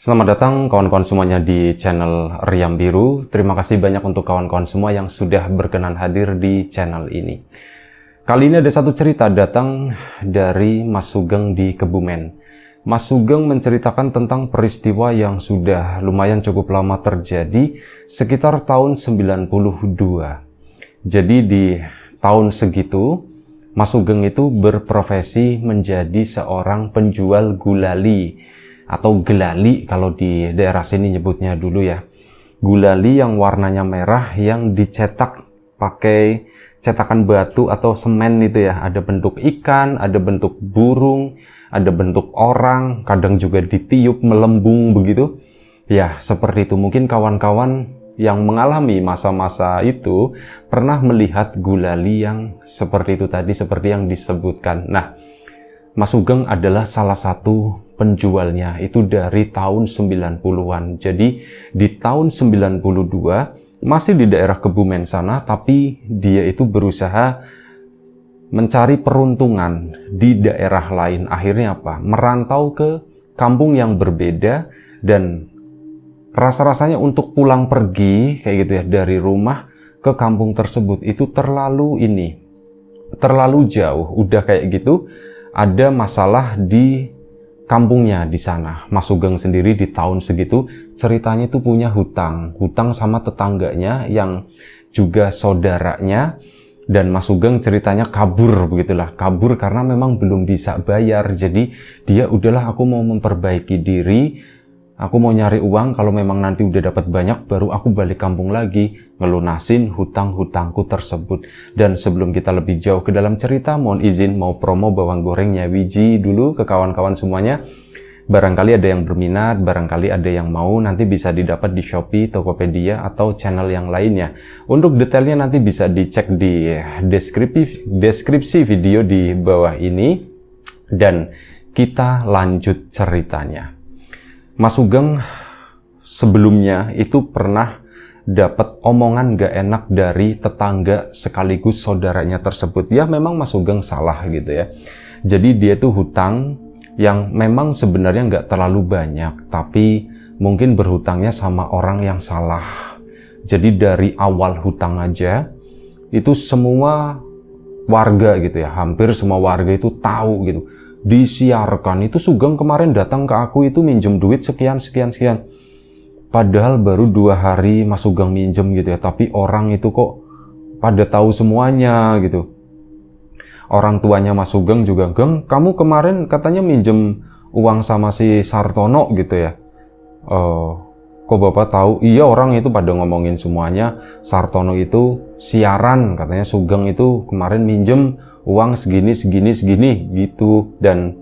Selamat datang kawan-kawan semuanya di channel Riam Biru. Terima kasih banyak untuk kawan-kawan semua yang sudah berkenan hadir di channel ini. Kali ini ada satu cerita datang dari Mas Sugeng di Kebumen. Mas Sugeng menceritakan tentang peristiwa yang sudah lumayan cukup lama terjadi, sekitar tahun 92. Jadi di tahun segitu, Mas Sugeng itu berprofesi menjadi seorang penjual gulali atau gelali kalau di daerah sini nyebutnya dulu ya. Gulali yang warnanya merah yang dicetak pakai cetakan batu atau semen itu ya. Ada bentuk ikan, ada bentuk burung, ada bentuk orang, kadang juga ditiup melembung begitu. Ya, seperti itu. Mungkin kawan-kawan yang mengalami masa-masa itu pernah melihat gulali yang seperti itu tadi, seperti yang disebutkan. Nah, Mas Sugeng adalah salah satu penjualnya, itu dari tahun 90-an. Jadi di tahun 92 masih di daerah Kebumen sana, tapi dia itu berusaha mencari peruntungan di daerah lain. Akhirnya apa? Merantau ke kampung yang berbeda, dan rasa-rasanya untuk pulang pergi kayak gitu ya, dari rumah ke kampung tersebut itu terlalu jauh. Udah kayak gitu, ada masalah di kampungnya di sana. Mas Sugeng sendiri di tahun segitu ceritanya itu punya hutang sama tetangganya yang juga saudaranya, dan Mas Sugeng ceritanya kabur begitulah, kabur karena memang belum bisa bayar. Jadi dia udahlah, aku mau memperbaiki diri, aku mau nyari uang, kalau memang nanti udah dapat banyak baru aku balik kampung lagi ngelunasin hutang-hutangku tersebut. Dan sebelum kita lebih jauh ke dalam cerita, mohon izin mau promo bawang gorengnya Wiji dulu ke kawan-kawan semuanya. Barangkali ada yang berminat, barangkali ada yang mau, nanti bisa didapat di Shopee, Tokopedia, atau channel yang lainnya. Untuk detailnya nanti bisa dicek di deskripsi video di bawah ini. Dan kita lanjut ceritanya. Mas Sugeng sebelumnya itu pernah dapat omongan gak enak dari tetangga sekaligus saudaranya tersebut. Ya memang Mas Sugeng salah gitu ya. Jadi dia tuh hutang yang memang sebenarnya gak terlalu banyak, tapi mungkin berhutangnya sama orang yang salah. Jadi dari awal hutang aja itu semua warga gitu ya, hampir semua warga itu tahu gitu. Disiarkan itu Sugeng kemarin datang ke aku itu minjem duit sekian. Padahal baru 2 hari Mas Sugeng minjem gitu ya, tapi orang itu kok pada tahu semuanya gitu. Orang tuanya Mas Sugeng juga, "Geng, kamu kemarin katanya minjem uang sama si Sartono gitu ya." Kok Bapak tahu? Iya, orang itu pada ngomongin semuanya. Sartono itu siaran, katanya Sugeng itu kemarin minjem uang segini gitu. Dan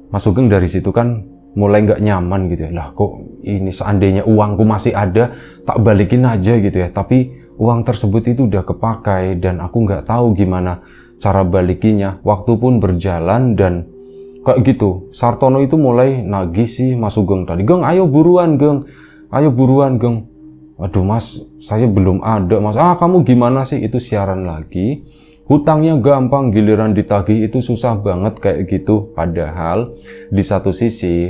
Mas Sugeng dari situ kan mulai nggak nyaman gitu ya. Lah kok ini seandainya uangku masih ada, tak balikin aja gitu ya. Tapi uang tersebut itu udah kepakai dan aku nggak tahu gimana cara balikinya. Waktu pun berjalan dan kayak gitu. Sartono itu mulai nagih sih Mas Sugeng tadi. "Geng, ayo buruan Geng. Ayo buruan Geng." "Aduh Mas, saya belum ada Mas." "Ah, kamu gimana sih?" Itu siaran lagi. Hutangnya gampang, giliran ditagih itu susah banget kayak gitu. Padahal di satu sisi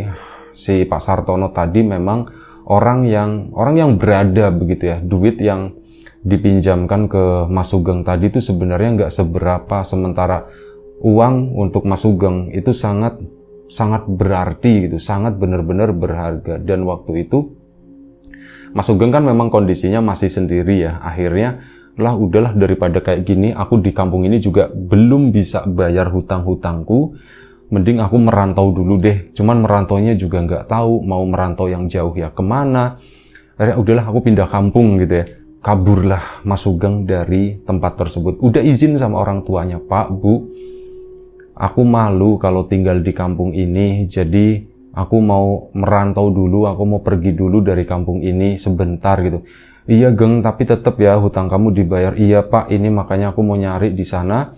si Pak Sartono tadi memang orang yang berada begitu ya. Duit yang dipinjamkan ke Mas Sugeng tadi itu sebenarnya nggak seberapa, sementara uang untuk Mas Sugeng itu sangat berarti gitu, sangat benar-benar berharga. Dan waktu itu Mas Sugeng kan memang kondisinya masih sendiri ya. Akhirnya lah udahlah, daripada kayak gini aku di kampung ini juga belum bisa bayar hutang-hutangku, mending aku merantau dulu deh. Cuman merantaunya juga nggak tahu mau merantau yang jauh ya kemana. Akhirnya udahlah aku pindah kampung gitu ya. Kaburlah Mas Sugeng dari tempat tersebut. Udah izin sama orang tuanya, "Pak, Bu, aku malu kalau tinggal di kampung ini, jadi aku mau merantau dulu, aku mau pergi dulu dari kampung ini sebentar gitu." "Iya Geng, tapi tetap ya hutang kamu dibayar." "Iya Pak, ini makanya aku mau nyari di sana.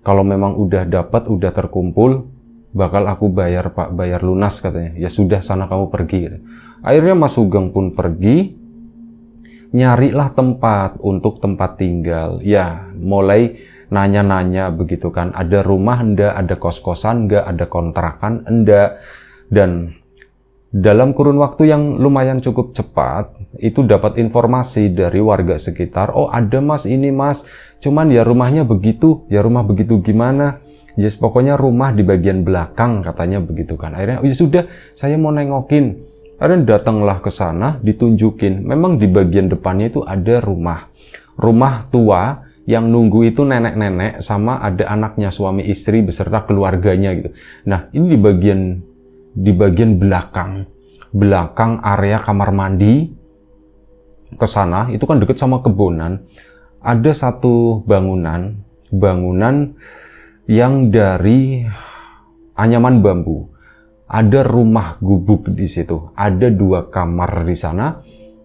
Kalau memang udah dapat, udah terkumpul, bakal aku bayar Pak, bayar lunas," katanya. "Ya sudah, sana kamu pergi." Akhirnya Mas Sugeng pun pergi, nyarilah tempat untuk tempat tinggal. Ya, mulai nanya-nanya begitu kan. Ada rumah enggak, ada kos-kosan enggak, ada kontrakan enggak. Dan Dalam kurun waktu yang lumayan cukup cepat, itu dapat informasi dari warga sekitar, oh ada mas, ini mas, cuman ya rumahnya begitu, ya rumah begitu gimana, yes pokoknya rumah di bagian belakang katanya begitu kan. Akhirnya ya sudah, saya mau nengokin. Akhirnya datanglah ke sana, ditunjukin, memang di bagian depannya itu ada rumah tua, yang nunggu itu nenek-nenek sama ada anaknya, suami istri beserta keluarganya gitu. Nah ini di bagian belakang area kamar mandi ke sana itu kan deket sama kebonan, ada satu bangunan yang dari anyaman bambu, ada rumah gubuk di situ, ada 2 kamar di sana.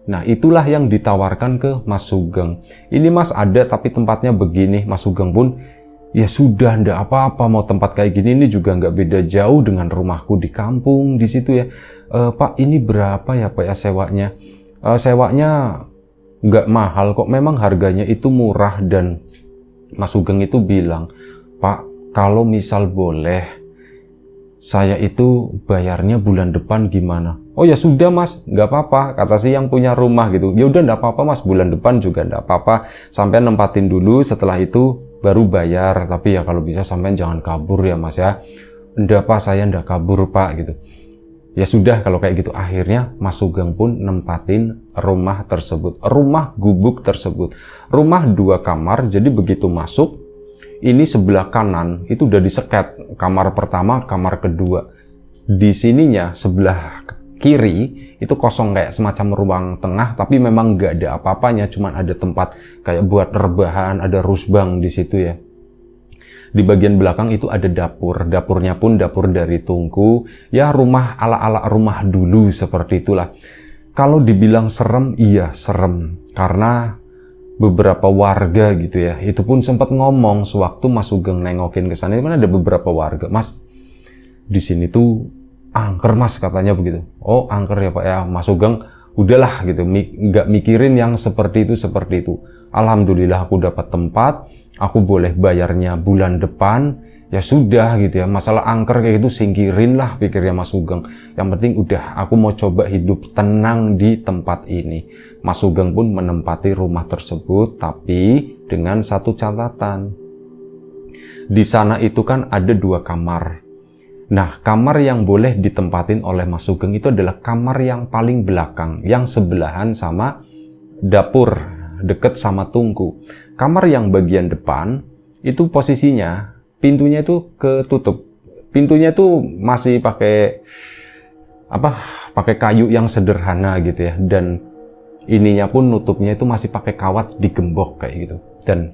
Nah itulah yang ditawarkan ke Mas Sugeng. Ini mas ada tapi tempatnya begini. Mas Sugeng pun ya sudah, ndak apa-apa, mau tempat kayak gini ini juga nggak beda jauh dengan rumahku di kampung di situ ya. Pak ini berapa ya Pak ya sewanya? Sewanya nggak mahal kok, memang harganya itu murah. Dan Mas Sugeng itu bilang, Pak kalau misal boleh, saya itu bayarnya bulan depan gimana? Oh ya sudah mas, nggak apa-apa, kata si yang punya rumah gitu. Ya udah nggak apa-apa mas, bulan depan juga nggak apa-apa. Sampai nempatin dulu, setelah itu baru bayar. Tapi ya kalau bisa sampai jangan kabur ya mas ya. Nggak pak, saya nggak kabur pak gitu. Ya sudah kalau kayak gitu. Akhirnya Mas Sugeng pun nempatin rumah tersebut, rumah gubuk tersebut. Rumah 2 kamar, jadi begitu masuk, ini sebelah kanan itu udah diseket, kamar pertama, kamar kedua. Di sininya sebelah kiri itu kosong, kayak semacam ruang tengah, tapi memang nggak ada apa-apanya, cuman ada tempat kayak buat rebahan, ada rusbang di situ ya. Di bagian belakang itu ada dapur, dapurnya pun dapur dari tungku, ya rumah ala-ala rumah dulu seperti itulah. Kalau dibilang serem, iya serem, karena beberapa warga gitu ya, itu pun sempat ngomong sewaktu Mas Sugeng nengokin ke sana, kan ada beberapa warga, Mas di sini tuh angker mas katanya begitu. Oh angker ya pak ya. Mas Sugeng udahlah gitu, nggak mikirin yang seperti itu. Alhamdulillah aku dapat tempat, aku boleh bayarnya bulan depan, ya sudah gitu ya. Masalah angker kayak gitu singkirin lah, pikirnya Mas Sugeng. Yang penting udah aku mau coba hidup tenang di tempat ini. Mas Sugeng pun menempati rumah tersebut, tapi dengan satu catatan. Di sana itu kan ada 2 kamar. Nah, kamar yang boleh ditempatin oleh Mas Sugeng itu adalah kamar yang paling belakang, yang sebelahan sama dapur, deket sama tungku. Kamar yang bagian depan, itu posisinya, pintunya itu ketutup. Pintunya itu masih pakai kayu yang sederhana gitu ya. Dan ininya pun nutupnya itu masih pakai kawat digembok kayak gitu. Dan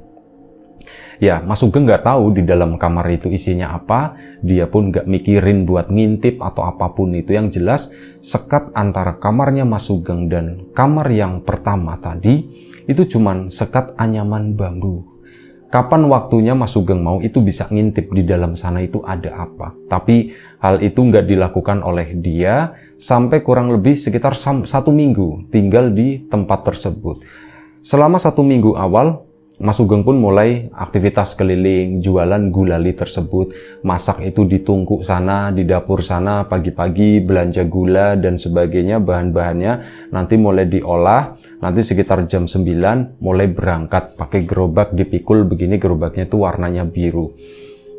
ya, Mas Sugeng nggak tahu di dalam kamar itu isinya apa, dia pun nggak mikirin buat ngintip atau apapun itu. Yang jelas, sekat antara kamarnya Mas Sugeng dan kamar yang pertama tadi, itu cuman sekat anyaman bambu. Kapan waktunya Mas Sugeng mau itu bisa ngintip di dalam sana itu ada apa. Tapi hal itu nggak dilakukan oleh dia sampai kurang lebih sekitar 1 minggu tinggal di tempat tersebut. Selama 1 minggu awal, Mas Sugeng pun mulai aktivitas keliling, jualan gulali tersebut, masak itu di tungku sana, di dapur sana, pagi-pagi belanja gula dan sebagainya, bahan-bahannya nanti mulai diolah, nanti sekitar jam 9 mulai berangkat, pakai gerobak dipikul begini, gerobaknya itu warnanya biru.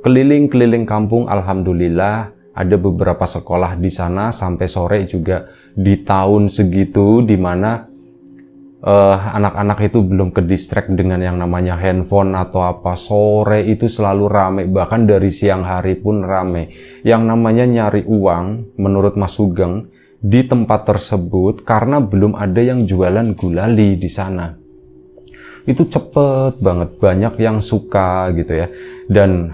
Keliling-keliling kampung, alhamdulillah ada beberapa sekolah di sana sampai sore juga di tahun segitu, di mana anak-anak itu belum ke distract dengan yang namanya handphone atau apa. Sore itu selalu rame, bahkan dari siang hari pun rame. Yang namanya nyari uang menurut Mas Sugeng di tempat tersebut, karena belum ada yang jualan gulali di sana, itu cepet banget, banyak yang suka gitu ya. Dan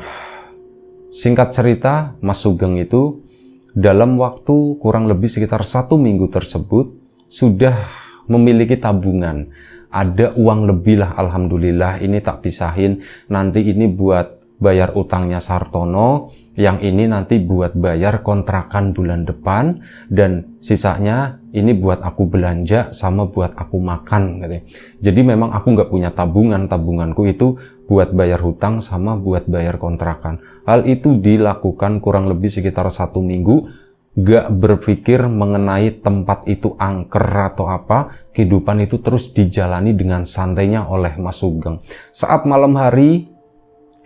singkat cerita, Mas Sugeng itu dalam waktu kurang lebih sekitar 1 minggu tersebut sudah memiliki tabungan, ada uang lebih lah, alhamdulillah. Ini tak pisahin, nanti ini buat bayar utangnya Sartono, yang ini nanti buat bayar kontrakan bulan depan, dan sisanya ini buat aku belanja sama buat aku makan katanya. Jadi memang aku nggak punya tabungan, tabunganku itu buat bayar hutang sama buat bayar kontrakan. Hal itu dilakukan kurang lebih sekitar 1 minggu. gak berpikir mengenai tempat itu angker atau apa. Kehidupan itu terus dijalani dengan santainya oleh Mas Sugeng. Saat malam hari,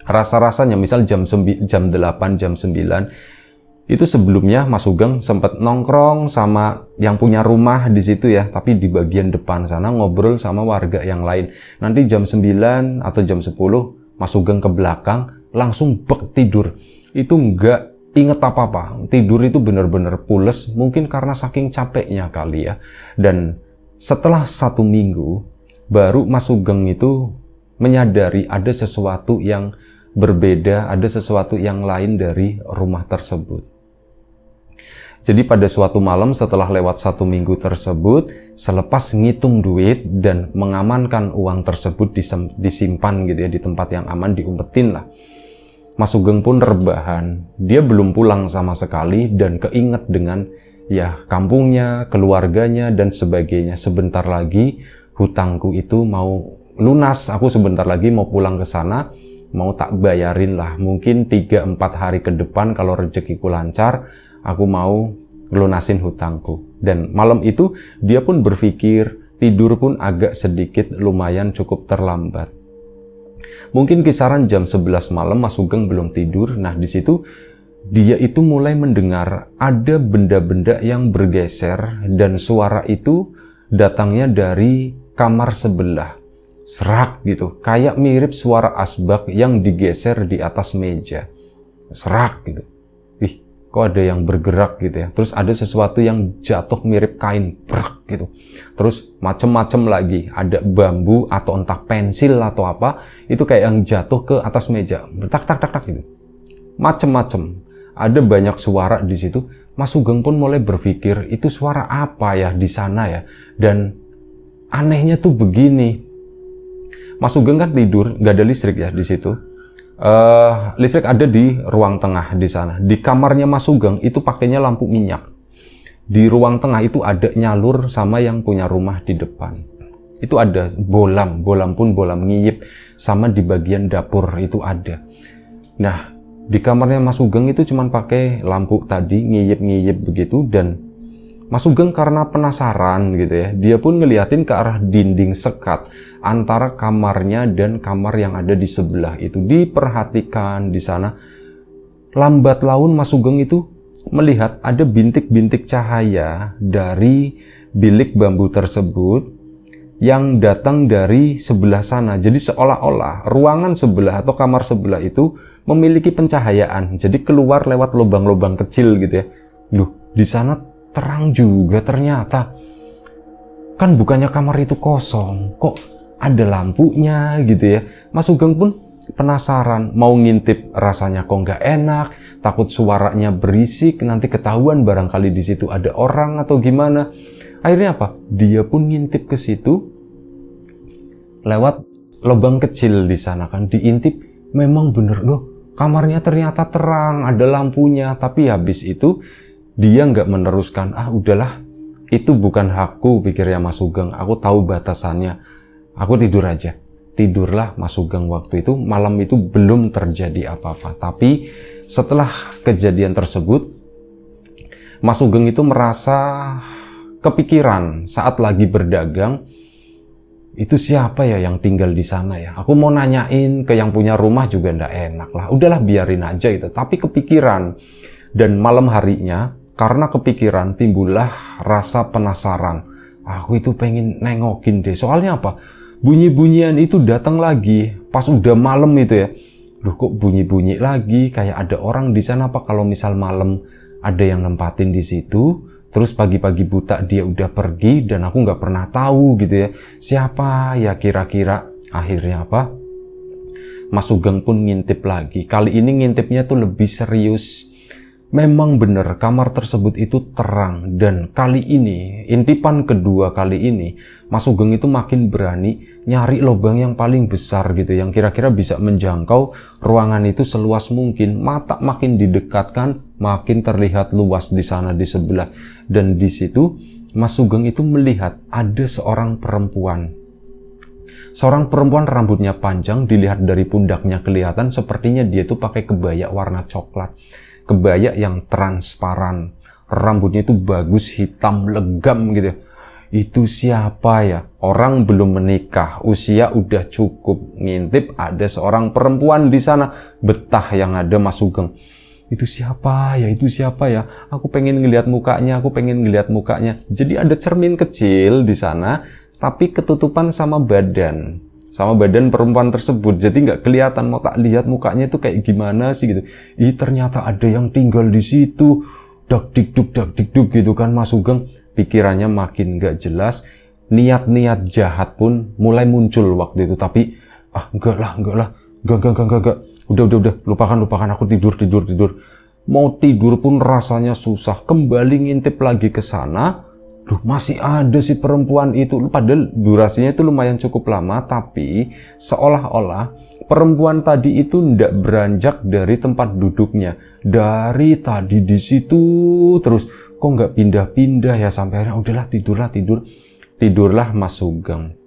rasa-rasanya misal jam 8, jam 9, itu sebelumnya Mas Sugeng sempat nongkrong sama yang punya rumah di situ ya, tapi di bagian depan sana ngobrol sama warga yang lain. Nanti jam 9 atau jam 10 Mas Sugeng ke belakang langsung bek tidur. Itu nggak inget apa-apa. Tidur itu benar-benar pules, mungkin karena saking capeknya kali ya. Dan setelah 1 minggu baru Mas Sugeng itu menyadari ada sesuatu yang berbeda, ada sesuatu yang lain dari rumah tersebut. Jadi pada suatu malam setelah lewat 1 minggu tersebut, selepas ngitung duit dan mengamankan uang tersebut disimpan gitu ya di tempat yang aman, diumpetin lah. Mas Sugeng pun rebahan. Dia belum pulang sama sekali dan keinget dengan ya kampungnya, keluarganya dan sebagainya. Sebentar lagi hutangku itu mau lunas. Aku sebentar lagi mau pulang ke sana, mau tak bayarin lah. Mungkin 3-4 hari ke depan kalau rezekiku lancar, aku mau lunasin hutangku. Dan malam itu dia pun berpikir, tidur pun agak sedikit lumayan cukup terlambat. Mungkin kisaran jam 11 malam Mas Sugeng belum tidur. Nah di situ dia itu mulai mendengar ada benda-benda yang bergeser dan suara itu datangnya dari kamar sebelah. Serak gitu, kayak mirip suara asbak yang digeser di atas meja. Serak gitu. Kok ada yang bergerak gitu ya. Terus ada sesuatu yang jatuh mirip kain, brek gitu. Terus macem-macem lagi, ada bambu atau entah pensil atau apa, itu kayak yang jatuh ke atas meja, tak tak tak tak gitu. Macem-macem. Ada banyak suara di situ. Mas Sugeng pun mulai berpikir, itu suara apa ya di sana ya? Dan anehnya tuh begini. Mas Sugeng kan tidur, nggak ada listrik ya di situ. Listrik ada di ruang tengah di sana. Di kamarnya Mas Sugeng itu pakainya lampu minyak. Di ruang tengah itu ada nyalur sama yang punya rumah di depan. Itu ada bolam pun bolam ngiyip, sama di bagian dapur itu ada. Nah, di kamarnya Mas Sugeng itu cuma pakai lampu tadi ngiyip begitu. Dan Mas Sugeng karena penasaran gitu ya, dia pun ngeliatin ke arah dinding sekat antara kamarnya dan kamar yang ada di sebelah itu. Diperhatikan di sana. Lambat laun Mas Sugeng itu melihat ada bintik-bintik cahaya dari bilik bambu tersebut yang datang dari sebelah sana. Jadi seolah-olah ruangan sebelah atau kamar sebelah itu memiliki pencahayaan. Jadi keluar lewat lubang-lubang kecil gitu ya. Loh, di sana terang juga ternyata. Kan bukannya kamar itu kosong, kok ada lampunya gitu ya. Mas Sugeng pun penasaran, mau ngintip rasanya kok nggak enak, takut suaranya berisik, nanti ketahuan barangkali di situ ada orang atau gimana. Akhirnya apa? Dia pun ngintip ke situ lewat lubang kecil di sana kan, diintip memang bener loh, kamarnya ternyata terang, ada lampunya. Tapi habis itu dia nggak meneruskan, udahlah, itu bukan hakku, pikirnya Mas Sugeng, aku tahu batasannya, aku tidur aja. Tidurlah Mas Sugeng waktu itu. Malam itu belum terjadi apa-apa. Tapi setelah kejadian tersebut, Mas Sugeng itu merasa kepikiran saat lagi berdagang, itu siapa ya yang tinggal di sana ya? Aku mau nanyain ke yang punya rumah juga ndak enak lah. Udahlah biarin aja itu. Tapi kepikiran. Dan malam harinya, karena kepikiran, timbullah rasa penasaran. Aku itu pengen nengokin deh. Soalnya apa? Bunyi-bunyian itu datang lagi pas udah malam itu ya. Loh, kok bunyi-bunyi lagi? Kayak ada orang di sana apa? Kalau misal malam ada yang nempatin di situ, terus pagi-pagi buta dia udah pergi dan aku nggak pernah tahu gitu ya. Siapa ya kira-kira? Akhirnya apa? Mas Sugeng pun ngintip lagi. Kali ini ngintipnya tuh lebih serius. Memang benar kamar tersebut itu terang. Dan kali ini, intipan kedua kali ini, Mas Sugeng itu makin berani nyari lubang yang paling besar gitu, yang kira-kira bisa menjangkau ruangan itu seluas mungkin. Mata makin didekatkan, makin terlihat luas di sana di sebelah. Dan di situ Mas Sugeng itu melihat ada seorang perempuan. Seorang perempuan rambutnya panjang, dilihat dari pundaknya kelihatan sepertinya dia itu pakai kebaya warna coklat. Kebaya yang transparan. rambutnya itu bagus, hitam, legam gitu. Itu siapa ya? Orang belum menikah, usia udah cukup, ngintip ada seorang perempuan di sana. Betah yang ada Mas Sugeng. Itu siapa ya? Itu siapa ya? Aku pengen ngelihat mukanya, aku pengen ngelihat mukanya. Jadi ada cermin kecil di sana, tapi ketutupan sama badan perempuan tersebut. Jadi nggak kelihatan, mau tak lihat mukanya itu kayak gimana sih gitu. Ih, ternyata ada yang tinggal di situ. Dak dikduk gitu kan Mas Sugeng. Pikirannya makin nggak jelas, niat-niat jahat pun mulai muncul waktu itu. Tapi enggak lah, enggak. Udah, lupakan, aku tidur. Mau tidur pun rasanya susah. Kembali ngintip lagi ke sana. Duh, masih ada si perempuan itu. Padahal durasinya itu lumayan cukup lama, tapi seolah-olah perempuan tadi itu ndak beranjak dari tempat duduknya. Dari tadi di situ terus, kok nggak pindah-pindah ya, sampai akhirnya udahlah tidurlah Mas Sugeng.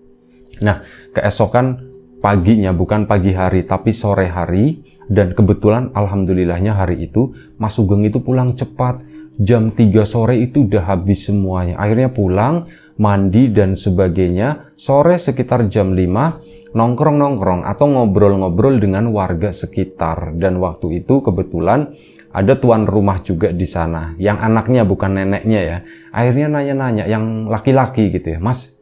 Nah, keesokan paginya, bukan pagi hari tapi sore hari, dan kebetulan alhamdulillahnya hari itu Mas Sugeng itu pulang cepat. Jam 3 sore itu udah habis semuanya. Akhirnya pulang, mandi dan sebagainya. Sore sekitar jam 5 nongkrong atau ngobrol-ngobrol dengan warga sekitar. Dan waktu itu kebetulan ada tuan rumah juga di sana, yang anaknya bukan neneknya ya. Akhirnya nanya-nanya, yang laki-laki gitu ya, Mas,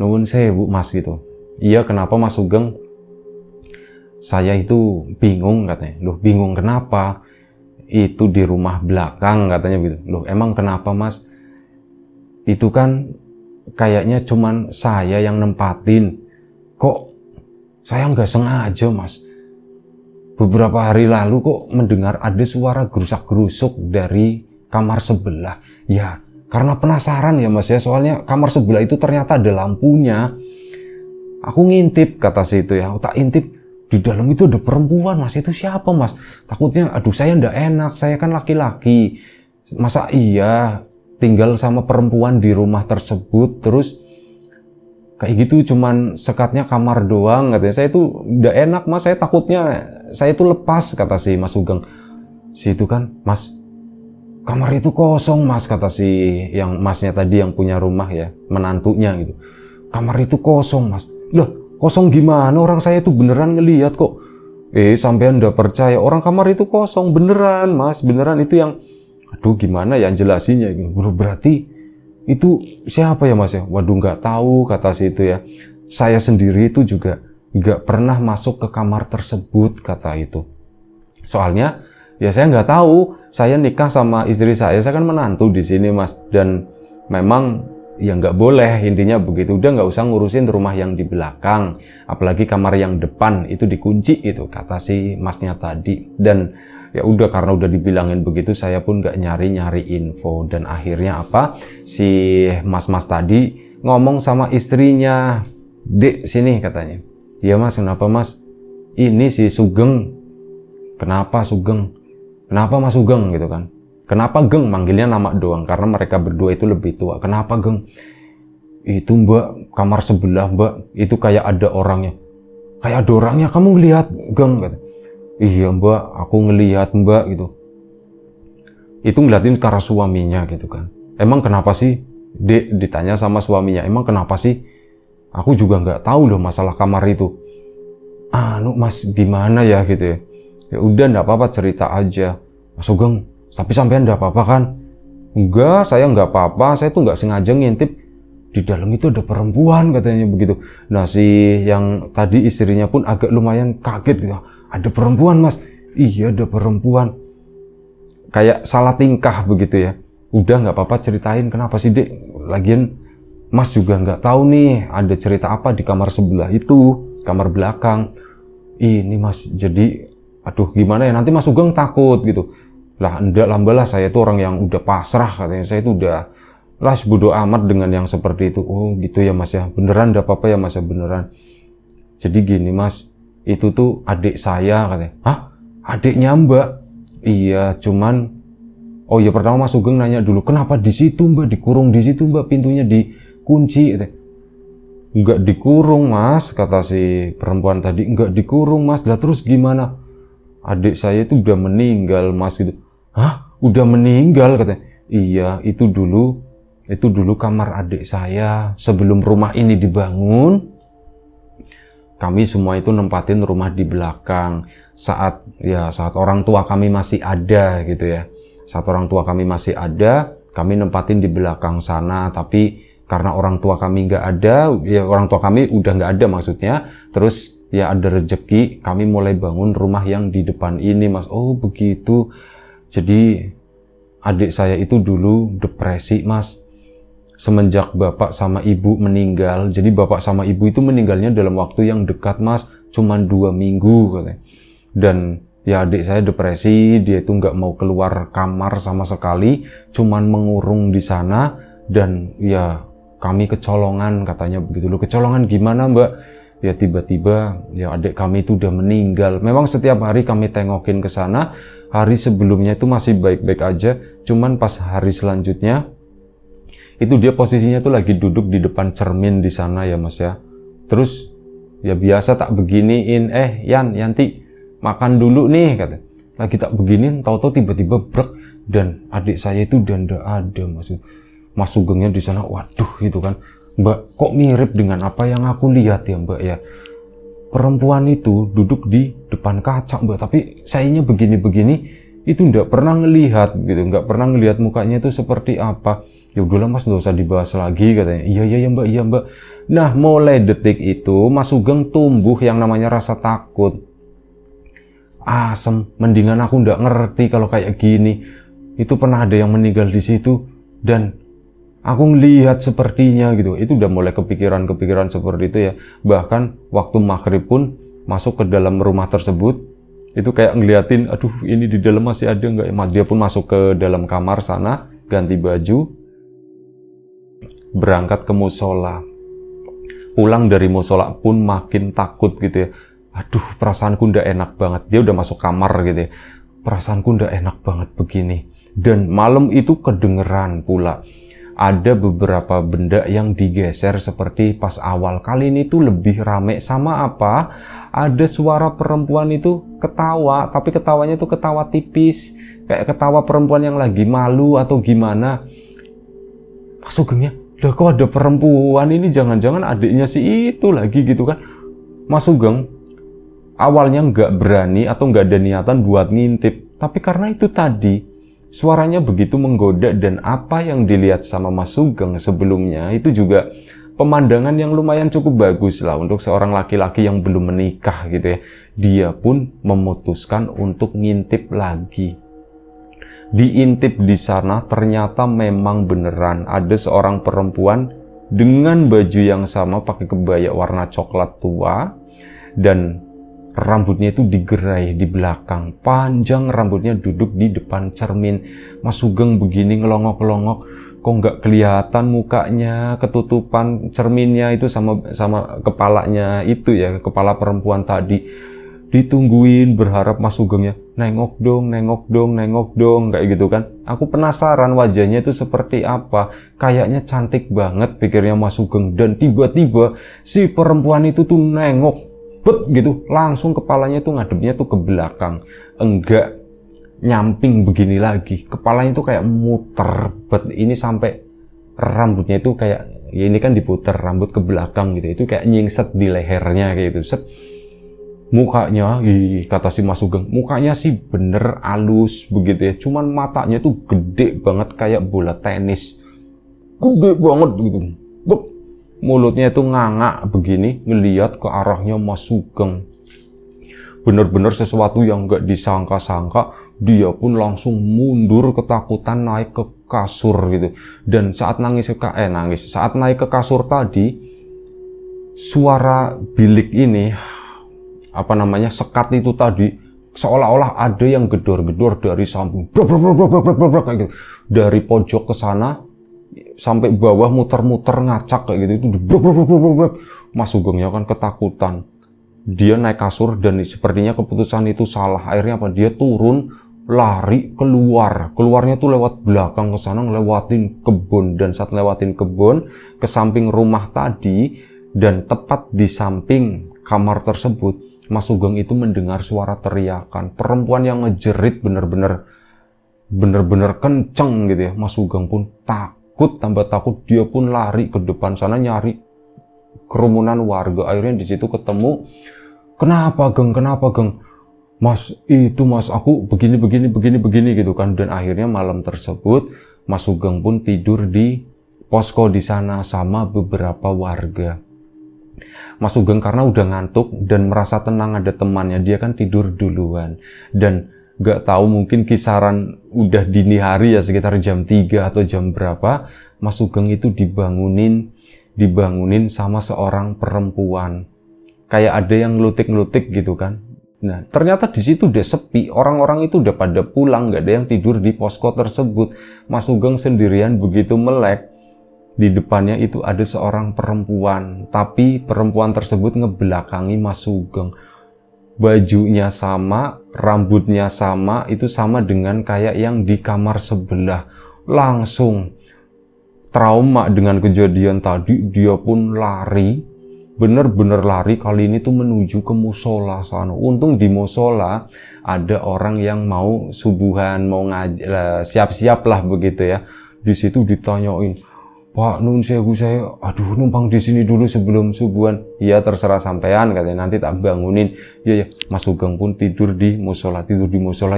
nuwun sewu Mas gitu. Iya, kenapa Mas Sugeng? Saya itu bingung katanya. Loh, bingung kenapa? Itu di rumah belakang katanya gitu. Loh, emang kenapa Mas? Itu kan kayaknya cuman saya yang nempatin. Kok saya nggak sengaja Mas? Beberapa hari lalu kok mendengar ada suara gerusak-gerusuk dari kamar sebelah. Ya, karena penasaran ya Mas ya, soalnya kamar sebelah itu ternyata ada lampunya. Aku ngintip, kata si itu ya, aku tak intip, di dalam itu ada perempuan Mas. Itu siapa Mas? Takutnya, aduh saya ndak enak, saya kan laki-laki. Masa iya tinggal sama perempuan di rumah tersebut, terus kayak gitu cuman sekatnya kamar doang katanya. Saya itu ndak enak Mas, saya takutnya saya itu lepas, kata si Mas Sugeng. Si itu kan, Mas, kamar itu kosong Mas, kata si yang Masnya tadi yang punya rumah ya, menantunya gitu. Kamar itu kosong Mas. Lah, kosong gimana? Orang saya itu beneran ngelihat kok. Sampean ndak percaya, orang kamar itu kosong beneran Mas, beneran. Itu yang, aduh gimana ya jelasinnya gitu. Berarti itu siapa ya Mas ya? Waduh, nggak tahu, kata si itu ya. Saya sendiri itu juga nggak pernah masuk ke kamar tersebut, kata itu. Soalnya ya saya nggak tahu. Saya nikah sama istri saya kan menantu di sini Mas, dan memang ya nggak boleh, intinya begitu. Udah nggak usah ngurusin rumah yang di belakang, apalagi kamar yang depan itu dikunci itu, kata si Masnya tadi. Dan ya udah, karena udah dibilangin begitu, saya pun nggak nyari info. Dan akhirnya apa, si mas-mas tadi ngomong sama istrinya, Dek sini, katanya. Iya Mas, kenapa Mas? Ini si Sugeng. Kenapa Sugeng? Kenapa Mas Sugeng gitu kan? Kenapa Geng? Manggilnya nama doang karena mereka berdua itu lebih tua. Kenapa Geng? Itu Mbak, kamar sebelah Mbak, itu kayak ada orangnya. Kayak ada orangnya, kamu lihat Geng? Kata. Iya Mbak, aku ngelihat Mbak gitu. Itu ngeliatin ke arah suaminya gitu kan. Emang kenapa sih? Dek ditanya sama suaminya, emang kenapa sih? Aku juga nggak tahu loh masalah kamar itu. Mas gimana ya gitu ya. Ya udah, nggak apa-apa, cerita aja. Mas Sugeng, tapi sampean nggak apa-apa kan? Enggak, saya nggak apa-apa. Saya tuh nggak sengaja ngintip, di dalam itu ada perempuan, katanya begitu. Nah, si yang tadi istrinya pun agak lumayan kaget gitu. Ada perempuan Mas? Iya, ada perempuan. Kayak salah tingkah begitu ya. Udah, nggak apa-apa, ceritain kenapa sih Dek? Lagian Mas juga nggak tahu nih ada cerita apa di kamar sebelah itu, kamar belakang. Ini Mas, jadi aduh gimana ya, nanti Mas Sugeng takut gitu. Lah enggak lah Mbak, lah saya itu orang yang udah pasrah, katanya. Saya itu udah lah bodo amat dengan yang seperti itu. Oh gitu ya Mas ya, beneran enggak apa-apa ya Mas ya, beneran. Jadi gini Mas, itu tuh adik saya, katanya. Hah? Adiknya Mbak? Iya, cuman oh ya, pertama Mas Sugeng nanya dulu, kenapa di situ Mbak, dikurung di situ Mbak, pintunya dikunci. Enggak dikurung Mas, kata si perempuan tadi. Enggak dikurung Mas. Lah terus gimana? Adik saya itu udah meninggal Mas gitu. Hah? udah meninggal katanya. Iya, itu dulu kamar adik saya sebelum rumah ini dibangun. Kami semua itu nempatin rumah di belakang saat orang tua kami masih ada gitu ya. Saat orang tua kami masih ada, kami nempatin di belakang sana. Tapi karena orang tua kami nggak ada, ya orang tua kami udah nggak ada maksudnya. Terus ya ada rezeki, kami mulai bangun rumah yang di depan ini, Mas. Oh begitu. Jadi adik saya itu dulu depresi, Mas. Semenjak bapak sama ibu meninggal, jadi bapak sama ibu itu meninggalnya dalam waktu yang dekat, Mas, cuman 2 minggu katanya. Dan ya adik saya depresi, dia itu nggak mau keluar kamar sama sekali, cuman mengurung di sana. Dan ya kami kecolongan, katanya begitu loh. Kecolongan gimana, Mbak? Ya tiba-tiba ya adik kami itu udah meninggal. Memang setiap hari kami tengokin ke sana. Hari sebelumnya itu masih baik-baik aja, cuman pas hari selanjutnya itu dia posisinya tuh lagi duduk di depan cermin di sana ya, Mas ya. Terus ya biasa tak beginiin, Yanti makan dulu nih kata. Lagi tak beginiin, tahu-tahu tiba-tiba brek dan adik saya itu udah ndak ada, Mas Sugengnya di sana. Waduh gitu kan. Mbak, kok mirip dengan apa yang aku lihat ya, Mbak ya. Perempuan itu duduk di depan kaca, Mbak, tapi sayanya begini-begini itu nggak pernah ngelihat gitu, nggak pernah ngelihat mukanya itu seperti apa. Ya udahlah, Mas, nggak usah dibahas lagi katanya. Iya Mbak, iya Mbak. Nah, mulai detik itu Mas Sugeng tumbuh yang namanya rasa takut. Asem, mendingan aku nggak ngerti kalau kayak gini. Itu pernah ada yang meninggal di situ dan aku ngelihat sepertinya gitu. Itu udah mulai kepikiran seperti itu ya. Bahkan waktu maghrib pun masuk ke dalam rumah tersebut, itu kayak ngeliatin, aduh ini di dalam masih ada nggak ya. Dia pun masuk ke dalam kamar sana, ganti baju, berangkat ke musola. Pulang dari musola pun makin takut gitu ya. Aduh, perasaanku ndak enak banget. Dia udah masuk kamar gitu ya. Perasaanku ndak enak banget begini. Dan malam itu kedengeran pula ada beberapa benda yang digeser seperti pas awal. Kali ini tuh lebih rame. Sama apa? Ada suara perempuan itu ketawa, tapi ketawanya tuh ketawa tipis, kayak ketawa perempuan yang lagi malu atau gimana. Mas Sugengnya, lah kok ada perempuan ini, jangan-jangan adiknya si itu lagi gitu kan. Mas Sugeng awalnya nggak berani atau nggak ada niatan buat ngintip, tapi karena itu tadi suaranya begitu menggoda dan apa yang dilihat sama Mas Sugeng sebelumnya itu juga pemandangan yang lumayan cukup bagus lah untuk seorang laki-laki yang belum menikah gitu ya. Dia pun memutuskan untuk ngintip lagi. Diintip di sana ternyata memang beneran ada seorang perempuan dengan baju yang sama, pakai kebaya warna coklat tua dan rambutnya itu digerai di belakang, panjang rambutnya, duduk di depan cermin. Mas Sugeng begini ngelongok-ngelongok, kok nggak kelihatan mukanya, ketutupan cerminnya itu sama kepalanya itu ya, kepala perempuan tadi. Ditungguin, berharap Mas Sugengnya nengok dong kayak gitu kan. Aku penasaran wajahnya itu seperti apa, kayaknya cantik banget pikirnya Mas Sugeng. Dan tiba-tiba si perempuan itu tuh nengok gitu, langsung kepalanya tuh ngadepnya tuh ke belakang, enggak nyamping begini lagi, kepalanya tuh kayak muter ini sampai rambutnya itu kayak, ya ini kan diputer rambut ke belakang gitu, itu kayak nyingset di lehernya kayak gitu, set. Mukanya, kata si Mas Sugeng, mukanya sih bener halus begitu ya, cuman matanya tuh gede banget kayak bola tenis, gede banget gitu. Mulutnya itu ngangak begini, ngeliat ke arahnya Mas Sugeng. Bener-bener sesuatu yang gak disangka-sangka, dia pun langsung mundur ketakutan naik ke kasur gitu. Dan saat saat naik ke kasur tadi, suara bilik ini, sekat itu tadi, seolah-olah ada yang gedor-gedor dari samping, kayak gitu. Dari pojok ke sana sampai bawah, muter-muter ngacak kayak gitu. Itu Mas Sugengnya kan ketakutan. Dia naik kasur dan sepertinya keputusan itu salah. Akhirnya apa? Dia turun, lari keluar. Keluarnya tuh lewat belakang ke sana, ngelewatin kebun. Dan saat lewatin kebun ke samping rumah tadi dan tepat di samping kamar tersebut, Mas Sugeng itu mendengar suara teriakan perempuan yang ngejerit bener-bener bener-bener kenceng gitu ya. Mas Sugeng pun takut, tambah takut, dia pun lari ke depan sana nyari kerumunan warga. Akhirnya di situ ketemu, kenapa Geng, Mas, itu Mas, aku begini gitu kan. Dan akhirnya malam tersebut Mas Sugeng pun tidur di posko di sana sama beberapa warga. Mas Sugeng karena udah ngantuk dan merasa tenang ada temannya, dia kan tidur duluan. Dan gak tahu mungkin kisaran udah dini hari ya, sekitar jam 3 atau jam berapa, Mas Sugeng itu dibangunin sama seorang perempuan. Kayak ada yang ngelutik gitu kan. Nah, ternyata di situ udah sepi, orang-orang itu udah pada pulang, nggak ada yang tidur di posko tersebut. Mas Sugeng sendirian begitu melek, di depannya itu ada seorang perempuan, tapi perempuan tersebut ngebelakangi Mas Sugeng. Bajunya sama, rambutnya sama, itu sama dengan kayak yang di kamar sebelah. Langsung trauma dengan kejadian tadi, dia pun lari. Bener-bener lari, kali ini tuh menuju ke musola sana. Untung di musola ada orang yang mau subuhan, mau siap-siap lah begitu ya. Di situ ditanyain, Pak nun sewu saya, aduh numpang di sini dulu sebelum subuhan. Iya terserah sampean katanya, nanti tak bangunin. Ya Mas Sugeng pun tidur di musola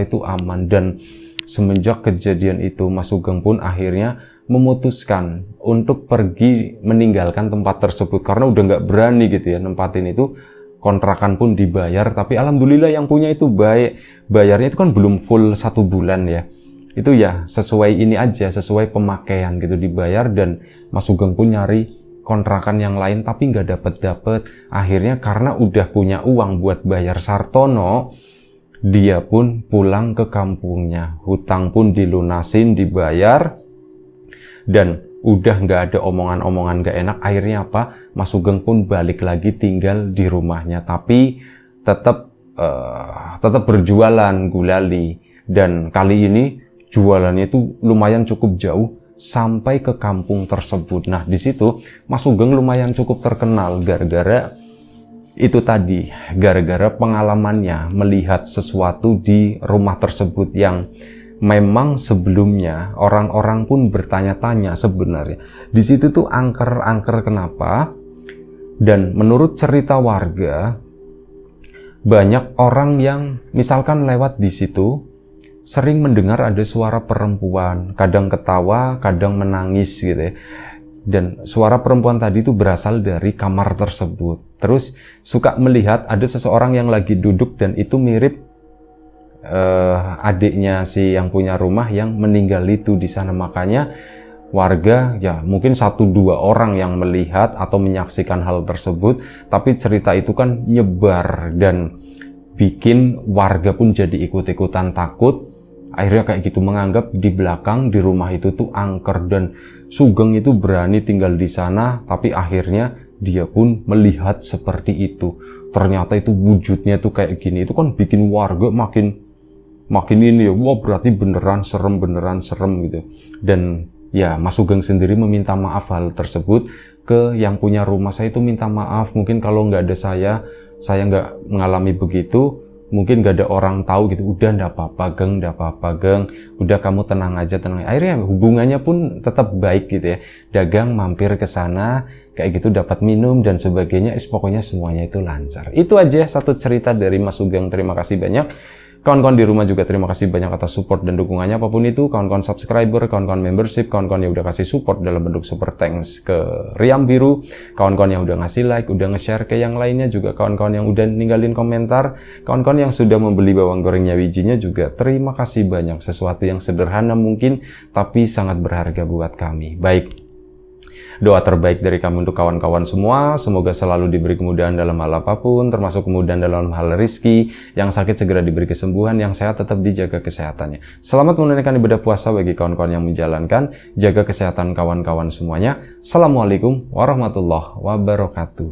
itu aman. Dan semenjak kejadian itu Mas Sugeng pun akhirnya memutuskan untuk pergi meninggalkan tempat tersebut karena udah nggak berani gitu ya nempatin itu. Kontrakan pun dibayar, tapi alhamdulillah yang punya itu baik, bayarnya itu kan belum full 1 bulan ya, itu ya sesuai ini aja, sesuai pemakaian gitu dibayar. Dan Mas Sugeng pun nyari kontrakan yang lain tapi nggak dapet. Akhirnya karena udah punya uang buat bayar Sartono, dia pun pulang ke kampungnya, hutang pun dilunasin, dibayar. Dan udah nggak ada omongan-omongan nggak enak. Akhirnya apa? Mas Sugeng pun balik lagi tinggal di rumahnya, tapi tetap berjualan gulali. Dan kali ini jualannya itu lumayan cukup jauh sampai ke kampung tersebut. Nah di situ Mas Sugeng lumayan cukup terkenal gara-gara itu tadi, gara-gara pengalamannya melihat sesuatu di rumah tersebut yang memang sebelumnya orang-orang pun bertanya-tanya sebenarnya di situ tuh angker kenapa. Dan menurut cerita warga, banyak orang yang misalkan lewat di situ sering mendengar ada suara perempuan, kadang ketawa, kadang menangis gitu ya. Dan suara perempuan tadi itu berasal dari kamar tersebut. Terus suka melihat ada seseorang yang lagi duduk dan itu mirip adiknya si yang punya rumah yang meninggal itu di sana. Makanya warga ya mungkin 1-2 orang yang melihat atau menyaksikan hal tersebut, tapi cerita itu kan nyebar dan bikin warga pun jadi ikut-ikutan takut. Akhirnya kayak gitu menganggap di belakang di rumah itu tuh angker, dan Sugeng itu berani tinggal di sana. Tapi akhirnya dia pun melihat seperti itu. Ternyata itu wujudnya tuh kayak gini. Itu kan bikin warga makin ini ya, wah berarti beneran serem gitu. Dan ya Mas Sugeng sendiri meminta maaf hal tersebut ke yang punya rumah. Saya itu minta maaf, mungkin kalau nggak ada saya nggak mengalami begitu, mungkin nggak ada orang tahu gitu. Udah nggak apa-apa Geng, udah kamu tenang aja. Akhirnya hubungannya pun tetap baik gitu ya. Dagang mampir ke sana kayak gitu, dapat minum dan sebagainya. Pokoknya semuanya itu lancar. Itu aja satu cerita dari Mas Sugeng. Terima kasih banyak. Kawan-kawan di rumah juga terima kasih banyak atas support dan dukungannya apapun itu. Kawan-kawan subscriber, kawan-kawan membership, kawan-kawan yang udah kasih support dalam bentuk super thanks ke Riam Biru, kawan-kawan yang udah ngasih like, udah nge-share ke yang lainnya, juga kawan-kawan yang udah ninggalin komentar, kawan-kawan yang sudah membeli bawang gorengnya wijinya juga terima kasih banyak. Sesuatu yang sederhana mungkin tapi sangat berharga buat kami. Baik, doa terbaik dari kami untuk kawan-kawan semua, semoga selalu diberi kemudahan dalam hal apapun, termasuk kemudahan dalam hal rezeki, yang sakit segera diberi kesembuhan, yang sehat tetap dijaga kesehatannya. Selamat menunaikan ibadah puasa bagi kawan-kawan yang menjalankan, jaga kesehatan kawan-kawan semuanya. Assalamualaikum warahmatullahi wabarakatuh.